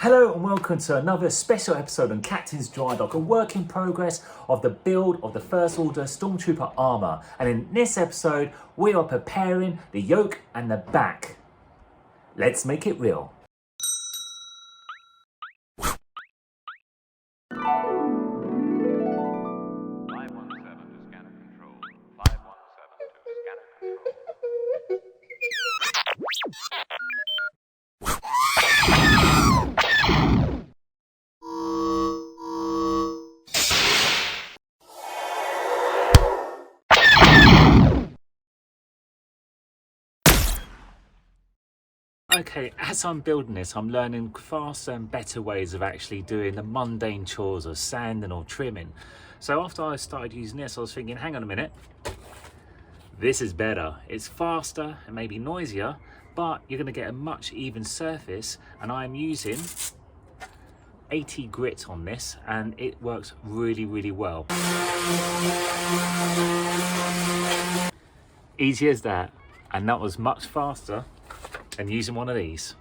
Hello and welcome to another special episode on Captain's Dry Dock, a work in progress of the build of the First Order Stormtrooper Armour. And in this episode, we are preparing the yoke and the back. Let's make it real. Okay, as I'm building this, I'm learning faster and better ways of actually doing the mundane chores of sanding or trimming. So after I started using this, I was thinking, hang on a minute, this is better. It's faster and maybe noisier, but you're gonna get a much even surface, and I'm using 80 grit on this, and it works really, really well. Easy as that, and that was much faster than using one of these.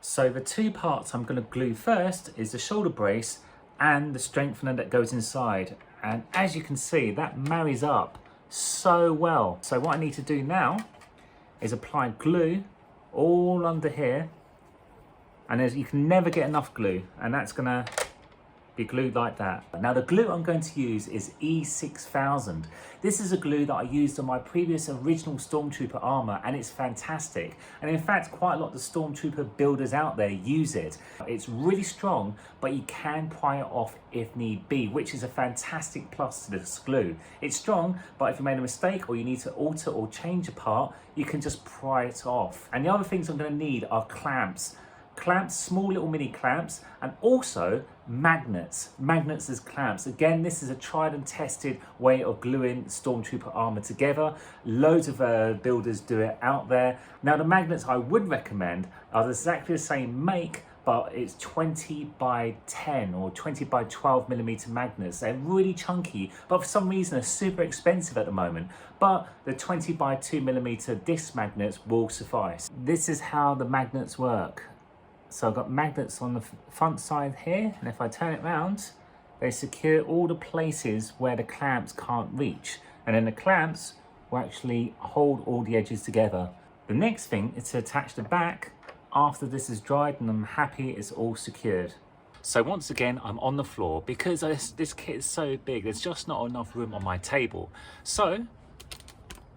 So the two parts I'm going to glue first is the shoulder brace and the strengthener that goes inside, and as you can see, that marries up so well. So what I need to do now is apply glue all under here, and as you can never get enough glue, and that's going to be glued like that. Now the glue I'm going to use is E6000. This is a glue that I used on my previous original Stormtrooper armour, and it's fantastic. And in fact, quite a lot of the Stormtrooper builders out there use it. It's really strong, but you can pry it off if need be, which is a fantastic plus to this glue. It's strong, but if you made a mistake or you need to alter or change a part, you can just pry it off. And the other things I'm going to need are clamps, small little mini clamps, and also magnets as clamps. Again, this is a tried and tested way of gluing Stormtrooper armor together. Loads of builders do it out there. Now the magnets I would recommend are exactly the same make, but it's 20 by 10 or 20 by 12 millimeter magnets. They're really chunky, but for some reason they're super expensive at the moment. But the 20 by 2 millimeter disc magnets will suffice. This is how the magnets work. So I've got magnets on the front side here, and if I turn it round, they secure all the places where the clamps can't reach. And then the clamps will actually hold all the edges together. The next thing is to attach the back after this is dried, and I'm happy it's all secured. So once again, I'm on the floor because this kit is so big, there's just not enough room on my table. So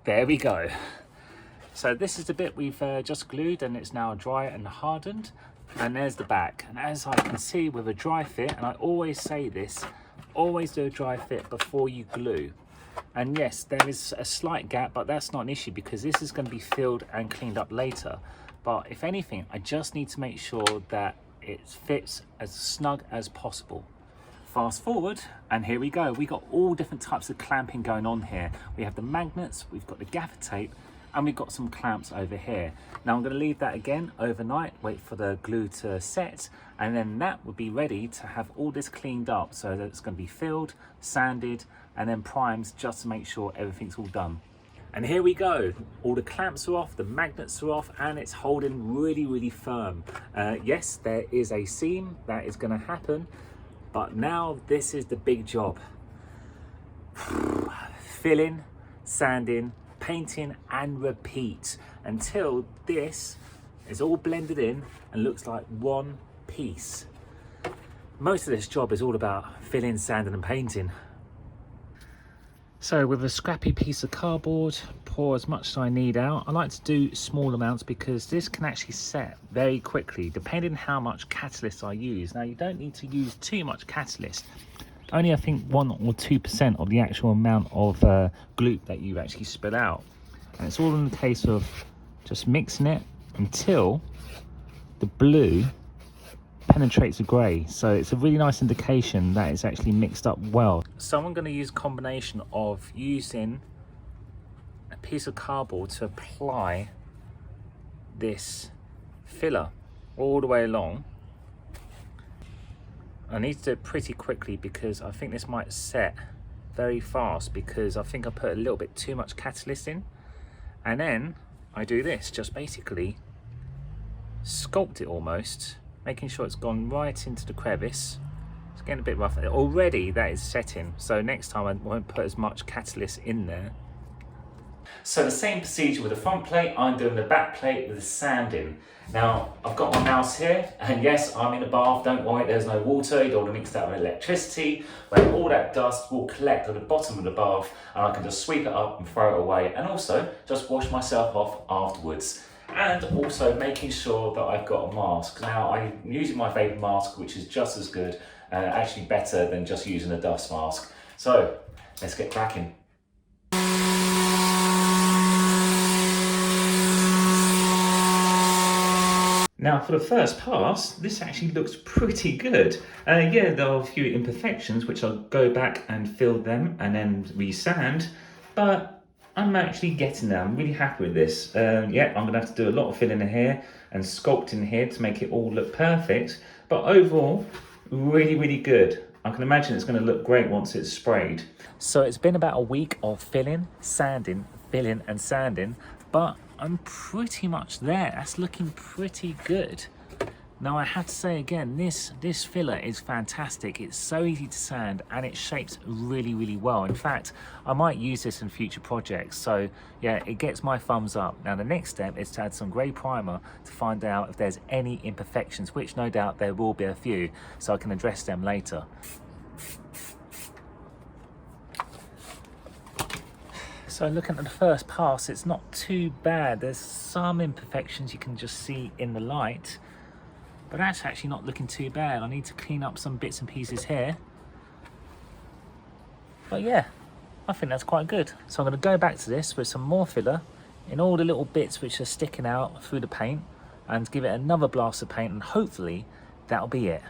there we go. So this is the bit we've just glued, and it's now dry and hardened. And there's the back. And as I can see with a dry fit, and I always say this, always do a dry fit before you glue. And yes, there is a slight gap, but that's not an issue because this is going to be filled and cleaned up later. But if anything, I just need to make sure that it fits as snug as possible. Fast forward, and here we go. We got all different types of clamping going on here. We have the magnets, we've got the gaffer tape, and we've got some clamps over here. Now I'm going to leave that again overnight, wait for the glue to set, and then that would be ready to have all this cleaned up so that it's going to be filled, sanded, and then primed just to make sure everything's all done. And here we go. All the clamps are off, the magnets are off, and it's holding really, really firm. Yes, there is a seam that is going to happen, but now this is the big job. Filling, sanding, painting and repeat until this is all blended in and looks like one piece. Most of this job is all about filling, sanding and painting. So with a scrappy piece of cardboard, pour as much as I need out. I like to do small amounts because this can actually set very quickly depending how much catalyst I use. Now you don't need to use too much catalyst. Only I think 1 or 2% of the actual amount of glue that you actually spill out. And it's all in the case of just mixing it until the blue penetrates the grey. So it's a really nice indication that it's actually mixed up well. So I'm going to use a combination of using a piece of cardboard to apply this filler all the way along. I need to do it pretty quickly because I think this might set very fast because I think I put a little bit too much catalyst in. And then I do this, just basically sculpt it almost making sure it's gone right into the crevice. It's getting a bit rough. Already that is setting, so next time I won't put as much catalyst in there. So the same procedure with the front plate, I'm doing the back plate with the sanding. Now, I've got my mouse here, and yes, I'm in a bath, don't worry, there's no water, you don't want to mix that with electricity, where all that dust will collect at the bottom of the bath, and I can just sweep it up and throw it away, and also just wash myself off afterwards. And also making sure that I've got a mask. Now, I'm using my vapor mask, which is just as good, actually better than just using a dust mask. So, let's get cracking. Now for the first pass, this actually looks pretty good. Yeah, there are a few imperfections which I'll go back and fill them and then re-sand, but I'm actually getting there. I'm really happy with this. Yeah, I'm gonna have to do a lot of filling in here and sculpting here to make it all look perfect, but overall, really, really good. I can imagine it's gonna look great once it's sprayed. So it's been about a week of filling, sanding, filling and sanding, but I'm pretty much there. That's looking pretty good. Now I have to say again, this filler is fantastic. It's so easy to sand and it shapes really, really well. In fact, I might use this in future projects. So yeah, it gets my thumbs up. Now the next step is to add some grey primer to find out if there's any imperfections, which no doubt there will be a few, so I can address them later. So looking at the first pass, it's not too bad. There's some imperfections you can just see in the light, but that's actually not looking too bad. I need to clean up some bits and pieces here. But yeah, I think that's quite good. So I'm gonna go back to this with some more filler in all the little bits which are sticking out through the paint and give it another blast of paint, and hopefully that'll be it.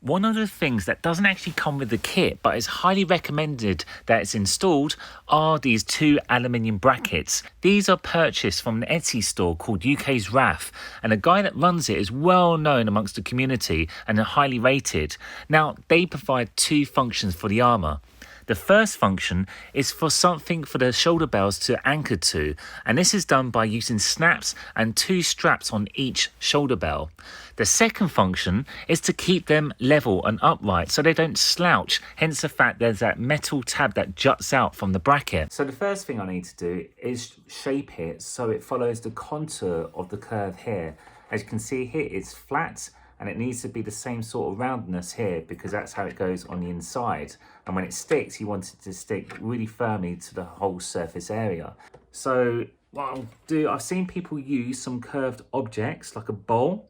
One of the things that doesn't actually come with the kit but is highly recommended that it's installed are these two aluminium brackets. These are purchased from an Etsy store called UK's Wrath, and the guy that runs it is well known amongst the community and are highly rated. Now they provide two functions for the Armour. The first function is for something for the shoulder bells to anchor to, and this is done by using snaps and two straps on each shoulder bell. The second function is to keep them level and upright so they don't slouch, hence the fact there's that metal tab that juts out from the bracket. So the first thing I need to do is shape it so it follows the contour of the curve here. As you can see here, it's flat, and it needs to be the same sort of roundness here because that's how it goes on the inside. And when it sticks, you want it to stick really firmly to the whole surface area. So what I'll do, I've seen people use some curved objects like a bowl,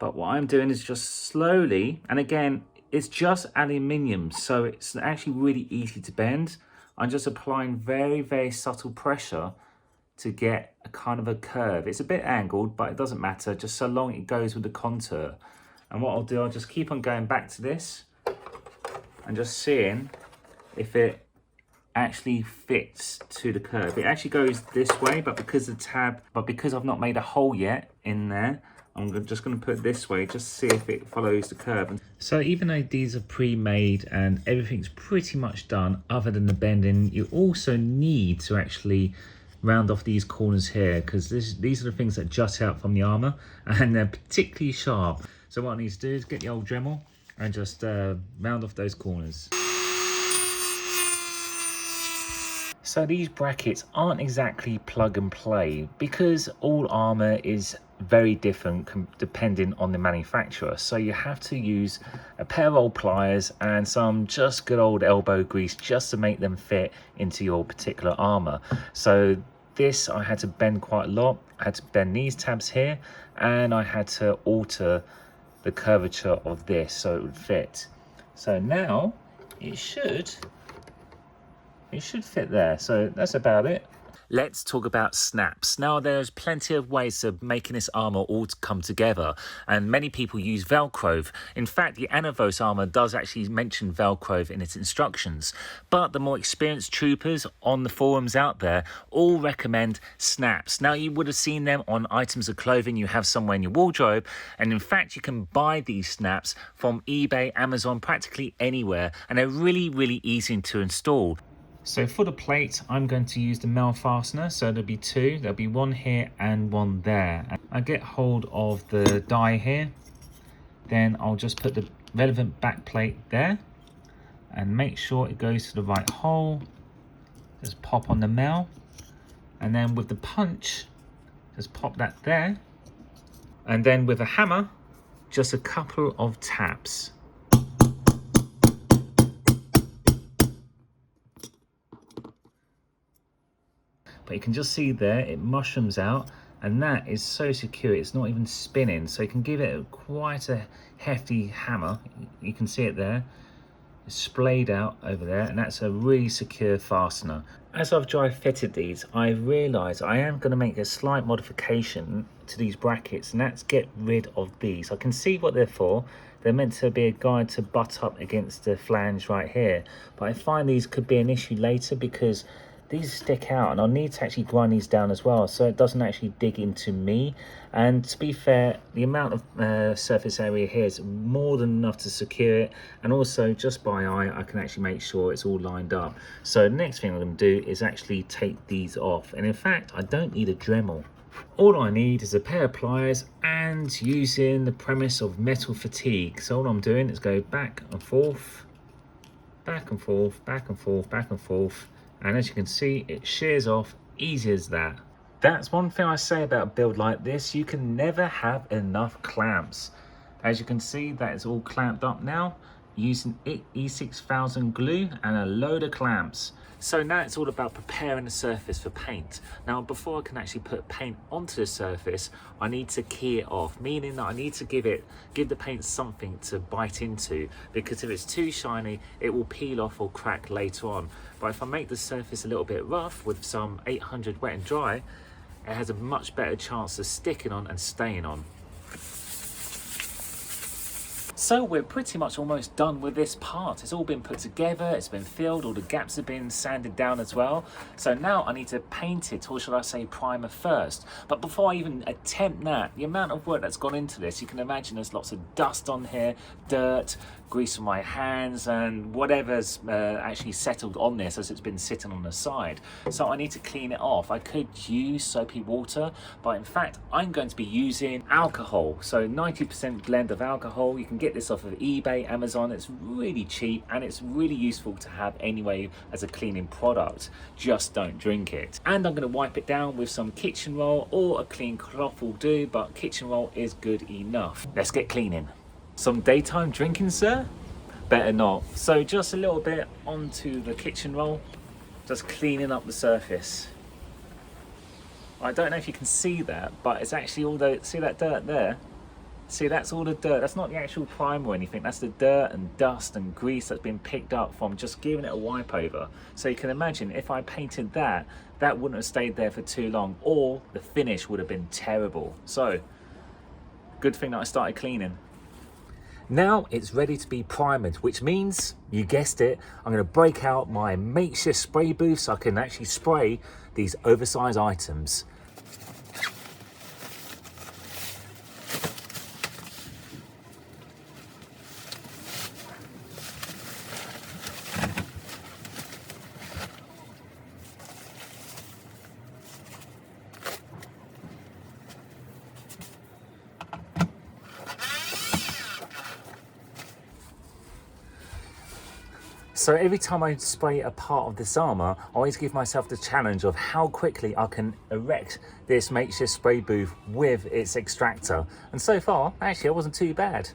but what I'm doing is just slowly, and again, it's just aluminium, so it's actually really easy to bend. I'm just applying very, very subtle pressure to get a kind of a curve. It's a bit angled, but it doesn't matter, just so long it goes with the contour. And what I'll do, I'll just keep on going back to this and just seeing if it actually fits to the curve. It actually goes this way, but because I've not made a hole yet in there, I'm just going to put it this way, just see if it follows the curve. So even though these are pre-made and everything's pretty much done other than the bending, you also need to actually round off these corners here, because these are the things that jut out from the Armour and they're particularly sharp. So what I need to do is get the old Dremel and just round off those corners. So these brackets aren't exactly plug and play because all Armour is very different depending on the manufacturer. So you have to use a pair of old pliers and some just good old elbow grease just to make them fit into your particular Armour. So this I had to bend quite a lot. I had to bend these tabs here, and I had to alter the curvature of this so it would fit. So now it should fit there. So that's about it. Let's talk about snaps. Now, there's plenty of ways of making this Armour all come together, and many people use Velcro. In fact, the Anavos Armour does actually mention Velcro in its instructions, but the more experienced troopers on the forums out there all recommend snaps. Now, you would have seen them on items of clothing you have somewhere in your wardrobe, and in fact, you can buy these snaps from eBay, Amazon, practically anywhere, and they're really, really easy to install. So for the plate, I'm going to use the male fastener. So there'll be two. There'll be one here and one there. I get hold of the die here Then I'll just put the relevant back plate there and make sure it goes to the right hole. Just pop on the male, and then with the punch, just pop that there. And then with a hammer, just a couple of taps. But you can just see there, it mushrooms out, and that is so secure, it's not even spinning. So you can give it quite a hefty hammer. You can see it there. It's splayed out over there, and that's a really secure fastener. As I've dry fitted these, I realised I am going to make a slight modification to these brackets, and that's get rid of these. I can see what they're for. They're meant to be a guide to butt up against the flange right here, but I find these could be an issue later because these stick out, and I'll need to actually grind these down as well so it doesn't actually dig into me. And to be fair, the amount of surface area here is more than enough to secure it, and also just by eye I can actually make sure it's all lined up. So the next thing I'm going to do is actually take these off, and in fact I don't need a Dremel. All I need is a pair of pliers and using the premise of metal fatigue. So all I'm doing is go back and forth, back and forth, back and forth, back and forth, and as you can see it shears off easy as that. That's one thing I say about a build like this, you can never have enough clamps. As you can see, that is all clamped up now using E6000 glue and a load of clamps. So now it's all about preparing the surface for paint. Now before I can actually put paint onto the surface, I need to key it off, meaning that I need to give the paint something to bite into, because if it's too shiny it will peel off or crack later on. But if I make the surface a little bit rough with some 800 wet and dry, it has a much better chance of sticking on and staying on. So we're pretty much almost done with this part. It's all been put together, it's been filled, all the gaps have been sanded down as well. So now I need to paint it, or should I say primer first. But before I even attempt that, the amount of work that's gone into this, you can imagine there's lots of dust on here, dirt, grease on my hands, and whatever's actually settled on this as it's been sitting on the side. So I need to clean it off. I could use soapy water, but in fact I'm going to be using alcohol. So 90% blend of alcohol. You can get this off of eBay, Amazon. It's really cheap and it's really useful to have anyway as a cleaning product. Just don't drink it. And I'm going to wipe it down with some kitchen roll, or a clean cloth will do, but kitchen roll is good enough. Let's get cleaning. Some daytime drinking, sir? Better not. So just a little bit onto the kitchen roll, just cleaning up the surface. I don't know if you can see that, but it's actually all the, see that dirt there? See, that's all the dirt. That's not the actual primer or anything. That's the dirt and dust and grease that's been picked up from just giving it a wipe over. So you can imagine if I painted that, that wouldn't have stayed there for too long, or the finish would have been terrible. So, good thing that I started cleaning. Now it's ready to be primed, which means, you guessed it, I'm going to break out my makeshift spray booth so I can actually spray these oversized items. So every time I spray a part of this armour, I always give myself the challenge of how quickly I can erect this makeshift spray booth with its extractor. And so far, actually, I wasn't too bad.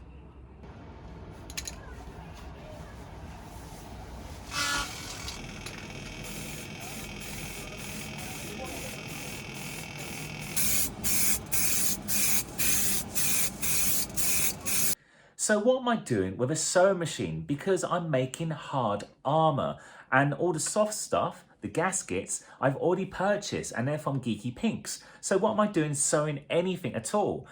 So what am I doing with a sewing machine? Because I'm making hard armour, and all the soft stuff, the gaskets, I've already purchased and they're from Geeky Pinks. So what am I doing sewing anything at all?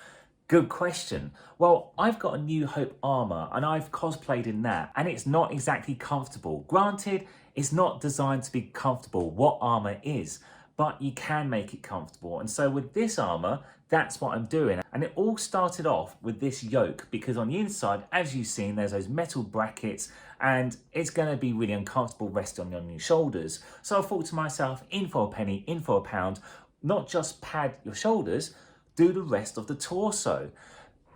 Good question. Well, I've got a New Hope armour and I've cosplayed in that, and it's not exactly comfortable. Granted, it's not designed to be comfortable, what armour is, but you can make it comfortable. And so with this armour, that's what I'm doing. And it all started off with this yoke, because on the inside, as you've seen, there's those metal brackets and it's gonna be really uncomfortable resting on your shoulders. So I thought to myself, in for a penny, in for a pound, not just pad your shoulders, do the rest of the torso.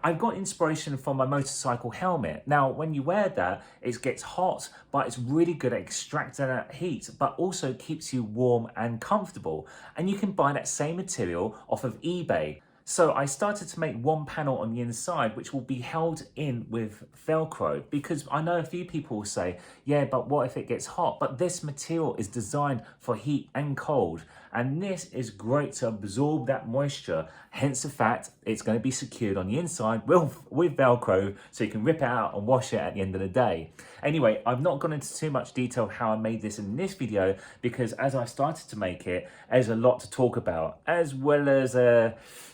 I've got inspiration from my motorcycle helmet. Now, when you wear that, it gets hot, but it's really good at extracting that heat, but also keeps you warm and comfortable. And you can buy that same material off of eBay. So I started to make one panel on the inside, which will be held in with Velcro, because I know a few people will say, yeah, but what if it gets hot? But this material is designed for heat and cold. And this is great to absorb that moisture. Hence the fact it's going to be secured on the inside with Velcro, so you can rip it out and wash it at the end of the day. Anyway, I've not gone into too much detail how I made this in this video, because as I started to make it, there's a lot to talk about, as well as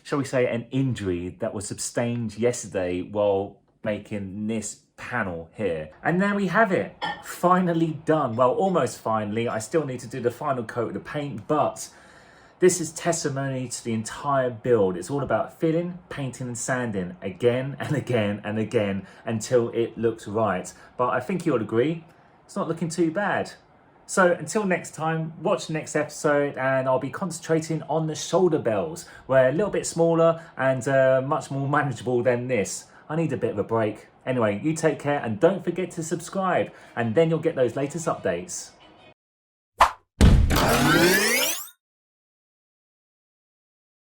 shall we say, an injury that was sustained yesterday while making this panel here. And there we have it, finally done. Well, almost finally. I still need to do the final coat of the paint, but this is testimony to the entire build. It's all about filling, painting and sanding again and again and again until it looks right. But I think you'll agree, it's not looking too bad. So until next time, watch the next episode, and I'll be concentrating on the shoulder bells. Where a little bit smaller and much more manageable than this. I need a bit of a break. Anyway, you take care and don't forget to subscribe, and then you'll get those latest updates.